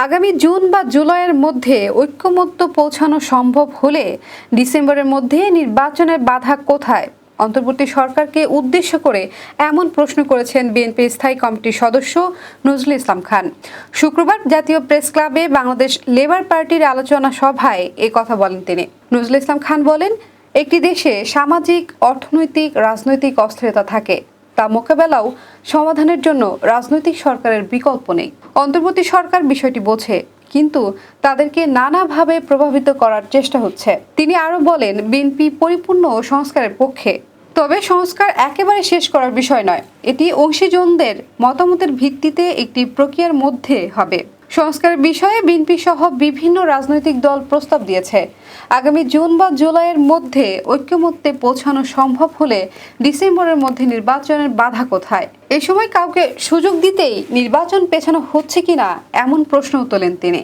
আগামী জুন বা জুলাইয়ের মধ্যে ঐক্যমত্য পৌঁছানো সম্ভব হলে ডিসেম্বরের মধ্যে নির্বাচনের বাধা কোথায়? অন্তর্বর্তী সরকারকে উদ্দেশ্য করে এমন প্রশ্ন করেছেন বিএনপির স্থায়ী কমিটির সদস্য নজরুল ইসলাম খান। শুক্রবার জাতীয় প্রেস ক্লাবে বাংলাদেশ লেবার পার্টির আলোচনা সভায় এ কথা বলেন তিনি। নজরুল ইসলাম খান বলেন, একটি দেশে সামাজিক, অর্থনৈতিক, রাজনৈতিক অস্থিরতা থাকে। তা মোকাবেলাও সমাধানের জন্য রাজনৈতিক সরকারের বিকল্প নেই। অন্তর্বর্তী সরকার বিষয়টি বোঝে, কিন্তু তাদেরকে নানাভাবে প্রভাবিত করার চেষ্টা হচ্ছে। তিনি আরো বলেন, বিএনপি পরিপূর্ণ সংস্কারের পক্ষে, তবে সংস্কার একেবারে শেষ করার বিষয় নয়। এটি অংশীজনদের মতামতের ভিত্তিতে একটি প্রক্রিয়ার মধ্যে হবে। সংস্কারের বিষয়ে বিএনপি সহ বিভিন্ন রাজনৈতিক দল প্রস্তাব দিয়েছে। আগামী জুন বা জুলাইয়ের মধ্যে ঐক্যমত্যে পৌঁছানো সম্ভব হলে ডিসেম্বরের মধ্যে নির্বাচনের বাধা কোথায়? এ সময় কাউকে সুযোগ দিতেই নির্বাচন পেছানো হচ্ছে কিনা এমন প্রশ্নও তোলেন তিনি।